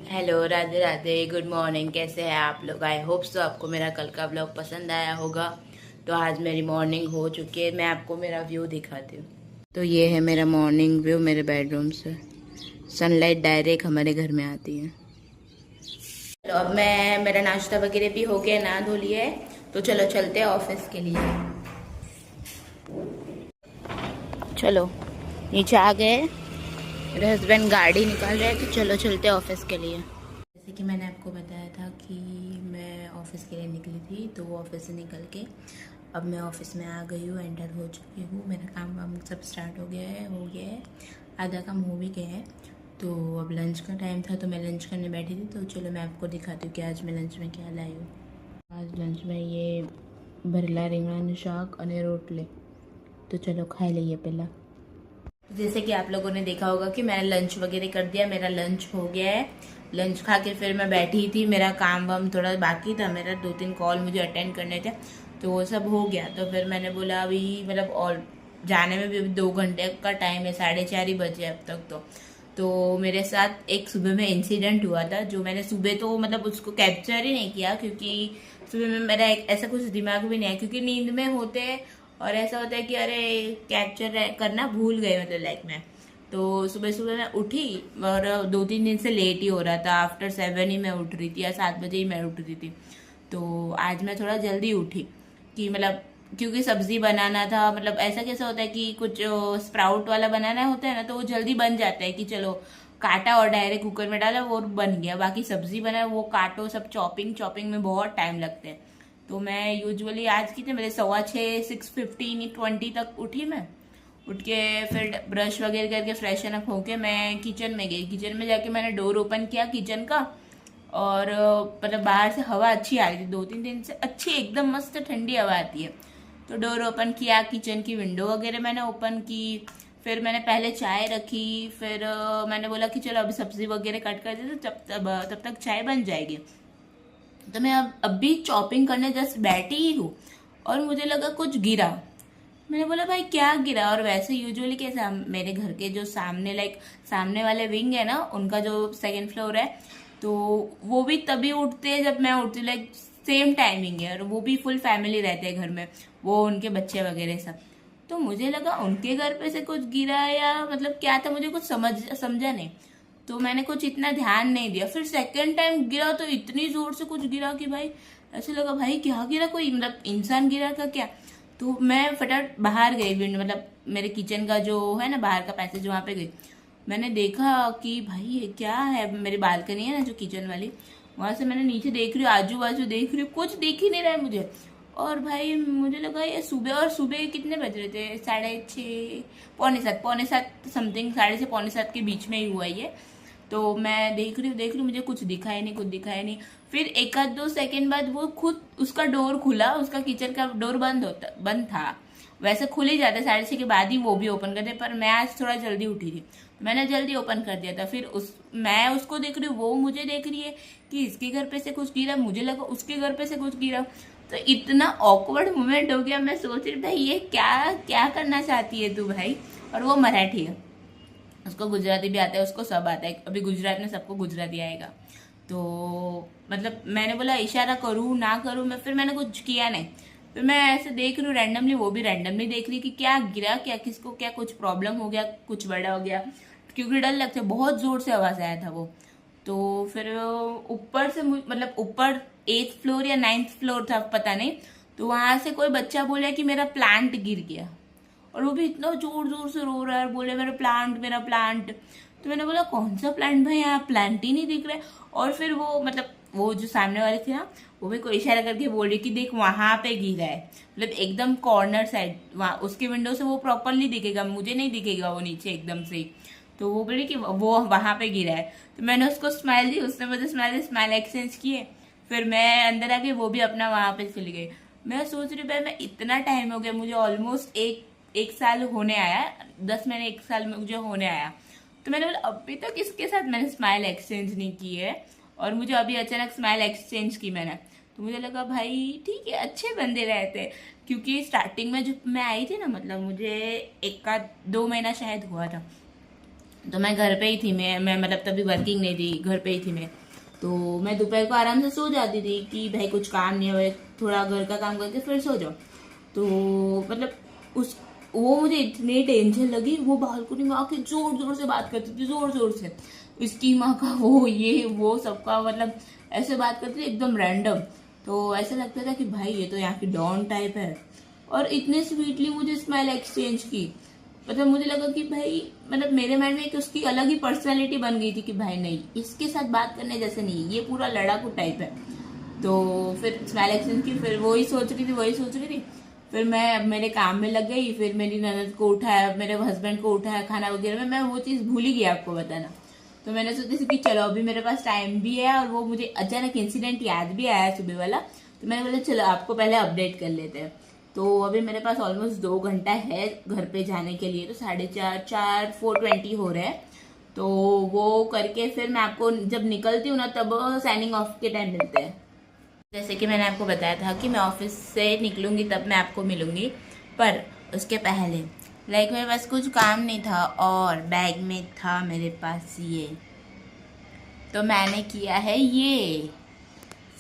Hello, Radhe Radhe, good morning. कैसे हैं आप लोग? आई होप सो आपको मेरा कल का ब्लॉग पसंद आया होगा। तो आज मेरी मॉर्निंग हो चुकी है। मैं आपको मेरा व्यू दिखाती हूँ। तो ये है मेरा मॉर्निंग व्यू मेरे बेडरूम से। सनलाइट डायरेक्ट हमारे घर में आती है। तो अब मेरा नाश्ता वगैरह भी हो गया, नहा धो लिया है। तो चलो चलते हैं ऑफिस के लिए। चलो नीचे आ गए। मेरे हस्बैंड गाड़ी निकाल रहे हैं, तो चलो चलते हैं ऑफिस के लिए। जैसे कि मैंने आपको बताया था कि मैं ऑफिस के लिए निकली थी, तो ऑफिस से निकल के अब मैं ऑफिस में आ गई हूँ, एंटर हो चुकी हूँ। मेरा काम वाम सब स्टार्ट हो गया है, आधा काम हो भी गया है। तो अब लंच का टाइम था, तो मैं लंच करने बैठी थी। तो चलो मैं आपको दिखाती हूँ कि आज मैं लंच में क्या लाई हूँ। आज लंच में ये भरला રીંગણાનું શાક અને રોટલી। तो चलो खाई लीजिए पहला। जैसे कि आप लोगों ने देखा होगा कि मैंने लंच वगैरह कर दिया, मेरा लंच हो गया है। लंच खा के फिर मैं बैठी थी, मेरा काम वाम थोड़ा बाकी था, मेरा 2-3 कॉल मुझे अटेंड करने थे, तो वो सब हो गया। तो फिर मैंने बोला अभी मतलब और जाने में भी अभी 2 घंटे का टाइम है, 4:30 ही बजे अब तक। तो मेरे साथ एक सुबह में इंसिडेंट हुआ था, जो मैंने सुबह तो मतलब उसको कैप्चर ही नहीं किया, क्योंकि सुबह में मेरा एक ऐसा कुछ दिमाग भी नहीं है, क्योंकि नींद में होते हैं और ऐसा होता है कि अरे कैप्चर करना भूल गए, मतलब लाइक मैं। तो सुबह सुबह मैं उठी और 2-3 दिन से लेट ही हो रहा था। आफ्टर 7 ही मैं उठ रही थी, या 7 बजे ही मैं उठ रही थी। तो आज मैं थोड़ा जल्दी उठी कि मतलब क्योंकि सब्जी बनाना था। मतलब ऐसा कैसा होता है कि कुछ स्प्राउट वाला बनाना होता है ना, तो वो जल्दी बन जाता है कि चलो काटा और डायरेक्ट कुकर में डाला वो बन गया। बाकी सब्जी बना वो काटो, सब चॉपिंग चॉपिंग में बहुत टाइम लगता है। तो मैं यूजुअली आज की थी मेरे 6:15 6:15 20 तक उठी मैं। उठ के फिर ब्रश वगैरह करके फ्रेशन अप होके मैं किचन में गई। किचन में जाके मैंने डोर ओपन किया किचन का, और मतलब बाहर से हवा अच्छी आ रही थी। 2-3 दिन से अच्छी एकदम मस्त ठंडी हवा आती है। तो डोर ओपन किया, किचन की विंडो वगैरह मैंने ओपन की। फिर मैंने पहले चाय रखी, फिर मैंने बोला कि चलो अभी सब्जी वगैरह कट कर दे, तो तब तक चाय बन जाएगी। तो मैं अब अभी चॉपिंग करने जस्ट बैठी ही हूँ, और मुझे लगा कुछ गिरा। मैंने बोला भाई क्या गिरा। और वैसे यूजुअली कैसा मेरे घर के जो सामने लाइक सामने वाले विंग है ना, उनका जो सेकंड फ्लोर है, तो वो भी तभी उठते हैं जब मैं उठती हूँ, लाइक सेम टाइमिंग है। और वो भी फुल फैमिली रहते हैं घर में, वो उनके बच्चे वगैरह सब। तो मुझे लगा उनके घर पे से कुछ गिरा, या मतलब क्या था, मुझे कुछ समझा नहीं। तो मैंने कुछ इतना ध्यान नहीं दिया। फिर सेकंड टाइम गिरा तो इतनी जोर से कुछ गिरा कि भाई ऐसे लगा भाई क्या गिरा, कोई मतलब इंसान गिरा का क्या। तो मैं फटाफट बाहर गई, विंडो मतलब मेरे किचन का जो है ना बाहर का पैसेज, वहां पे गई। मैंने देखा कि भाई ये क्या है। मेरी बालकनी है ना जो किचन वाली, वहां से मैंने नीचे देख रही हूँ, आजू बाजू देख रही हूँ, कुछ दिख ही नहीं रहा है मुझे। और भाई मुझे लगा ये सुबह, और सुबह कितने बज रहे थे, 6:30 पौने सात समथिंग, 6:30 पौने 7 के बीच में ही हुआ ये। तो मैं देख रही हूँ, मुझे कुछ दिखाई नहीं, कुछ दिखाई नहीं। फिर 1-2 सेकंड बाद वो खुद उसका डोर खुला, उसका किचन का डोर बंद था। वैसे खुल ही जाता 6:30 के बाद ही वो भी ओपन करते, पर मैं आज थोड़ा जल्दी उठी थी, मैंने जल्दी ओपन कर दिया था। फिर मैं उसको देख रही हूँ, वो मुझे देख रही है कि इसके घर पे से कुछ गिरा, मुझे लगा उसके घर पे से कुछ गिरा। तो इतना ऑकवर्ड मोमेंट हो गया। मैं सोच रही भाई ये क्या क्या करना चाहती है तू भाई। और वो मराठी है, उसको गुजराती भी आता है, उसको सब आता है। अभी गुजरात में सबको गुजराती आएगा। तो मतलब मैंने बोला इशारा करूँ ना करूँ, मैं फिर मैंने कुछ किया नहीं। फिर मैं ऐसे देख रही हूँ रैंडमली, वो भी रैंडमली देख रही कि क्या गिरा, क्या किसको क्या कुछ प्रॉब्लम हो गया, कुछ बड़ा हो गया। क्योंकि डर लगता है, बहुत जोर से आवाज आया था वो। तो फिर ऊपर से मतलब ऊपर 8th फ्लोर या 9th फ्लोर था पता नहीं। तो वहां से कोई बच्चा बोला कि मेरा प्लांट गिर गया, और वो भी इतना जोर जोर से रो रहा है, बोले मेरा प्लांट मेरा प्लांट। तो मैंने बोला कौन सा प्लांट भाई, यहाँ प्लांट ही नहीं दिख रहा है। और फिर वो मतलब वो जो सामने वाले थे ना, वो भी कोई इशारा करके बोल रही कि देख वहां पे गिरा है, मतलब एकदम कॉर्नर साइड, वहां उसके विंडो से वो प्रॉपरली दिखेगा, मुझे नहीं दिखेगा वो नीचे एकदम से ही। तो वो बोली कि वो वहां पे गिरा है। तो मैंने उसको स्माइल दी, उसने मुझे स्माइल एक्सचेंज किए। फिर मैं अंदर आके वो भी अपना वहां पे चली गई। मैं सोच रही भाई मैं इतना टाइम हो गया, मुझे ऑलमोस्ट एक साल होने आया, 10 महीने 1 साल में मुझे होने आया। तो मैंने बोला अभी तक इसके साथ मैंने स्माइल एक्सचेंज नहीं की है, और मुझे अभी अचानक स्माइल एक्सचेंज की मैंने। तो मुझे लगा भाई ठीक है, अच्छे बंदे रहते। क्योंकि स्टार्टिंग में जब मैं आई थी ना, मतलब मुझे 1 का 2 महीना शायद हुआ था। तो मैं घर पे ही थी, मैं मतलब तभी वर्किंग नहीं थी, घर पे ही थी मैं। तो मैं दोपहर को आराम से सो जाती थी कि भाई कुछ काम नहीं है, थोड़ा घर का काम करके फिर सो जाओ। तो मतलब उस वो मुझे इतनी टेंशन लगी, वो बालकनी में आके जोर जोर से बात करती थी, जोर जोर से, इसकी माँ का वो ये वो सबका, मतलब ऐसे बात करती थी एकदम रैंडम। तो ऐसा लगता था कि भाई ये तो यहाँ की डॉन टाइप है। और इतने स्वीटली मुझे स्माइल एक्सचेंज की, मतलब मुझे लगा कि भाई, मतलब मेरे माइंड में एक उसकी अलग ही पर्सनालिटी बन गई थी कि भाई नहीं, इसके साथ बात करने जैसे नहीं, ये पूरा लड़ाकू टाइप है। तो फिर स्माइल एक्सचेंज की, फिर वही सोच रही थी। फिर मैं अब मेरे काम में लग गई, फिर मेरी ननद को उठाया, मेरे हस्बैंड को उठाया खाना वगैरह में, मैं वो चीज़ भूल ही गई आपको बताना। तो मैंने सोचा कि चलो अभी मेरे पास टाइम भी है, और वो मुझे अचानक इंसिडेंट याद भी आया सुबह वाला, तो मैंने बोला चलो आपको पहले अपडेट कर लेते हैं। तो अभी मेरे पास ऑलमोस्ट 2 घंटा है घर पे जाने के लिए, तो 4:30 हो रहे हैं। तो वो करके फिर मैं आपको जब निकलती हूँ ना, तब साइनिंग ऑफ के टाइम मिलते हैं। जैसे कि मैंने आपको बताया था कि मैं ऑफिस से निकलूंगी तब मैं आपको मिलूंगी, पर उसके पहले मेरे पास कुछ काम नहीं था, और बैग में था मेरे पास ये, तो मैंने किया है ये।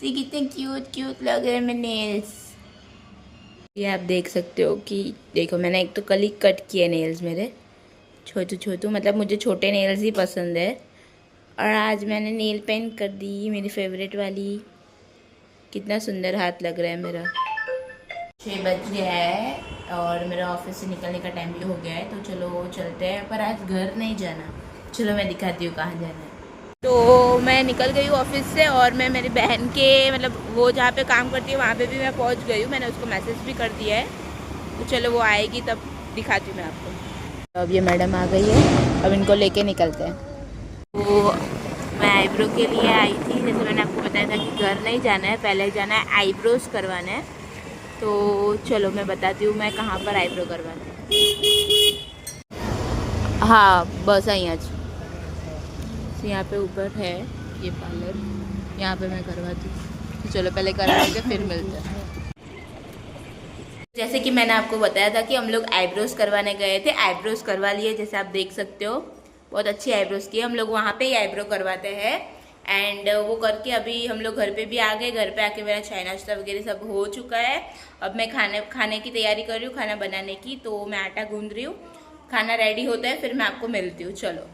सी कितने क्यूट क्यूट लग रहे हैं मेरे नेल्स। ये आप देख सकते हो कि देखो, मैंने एक तो कल ही कट किए नेल्स मेरे, छोटू छोटू, मतलब मुझे छोटे नेल्स ही पसंद है। और आज मैंने नेल पेंट कर दी मेरी फेवरेट वाली। कितना सुंदर हाथ लग रहा है मेरा। 6 बज गया है और मेरा ऑफिस से निकलने का टाइम भी हो गया है, तो चलो चलते हैं। पर आज घर नहीं जाना, चलो मैं दिखाती हूँ कहाँ जाना है। तो मैं निकल गई हूँ ऑफिस से, और मैं मेरी बहन के, मतलब वो जहाँ पे काम करती है वहाँ पे भी मैं पहुँच गई हूँ। मैंने उसको मैसेज भी कर दिया है, तो चलो वो आएगी तब दिखाती हूँ मैं आपको। तो अब ये मैडम आ गई है, अब इनको लेके निकलते हैं। तो मैं आईब्रो के लिए आई थी, जैसे मैंने आपको बताया था कि घर नहीं जाना है, पहले जाना है आईब्रोज करवाना है। तो चलो मैं बताती हूँ मैं कहाँ पर आईब्रो करवाती हूँ। हाँ बस आई आज, यहाँ पे ऊपर है ये पार्लर, यहाँ पे मैं करवाती हूँ। तो चलो पहले करा लेंगे फिर मिलते हैं। जैसे कि मैंने आपको बताया था कि हम लोग आईब्रोज करवाने गए थे, आईब्रोज करवा लिए, जैसे आप देख सकते हो बहुत अच्छी आईब्रोज की। हम लोग वहाँ पे ही आईब्रो करवाते हैं, एंड वो करके अभी हम लोग घर पे भी आ गए। घर पे आके मेरा चाय नाश्ता वगैरह सब हो चुका है। अब मैं खाने की तैयारी कर रही हूँ, खाना बनाने की। तो मैं आटा गूंद रही हूँ, खाना रेडी होता है फिर मैं आपको मिलती हूँ। चलो,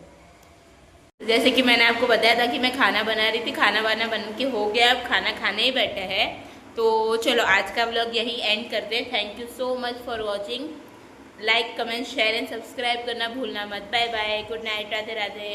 जैसे कि मैंने आपको बताया था कि मैं खाना बना रही थी, खाना वाना बन के हो गया, अब खाना खाने ही बैठे हैं। तो चलो आज का व्लॉग यहीं एंड करते हैं। Thank you so much for watching. Like comment share and subscribe करना भूलना मत। Bye bye, good night, Radhe Radhe.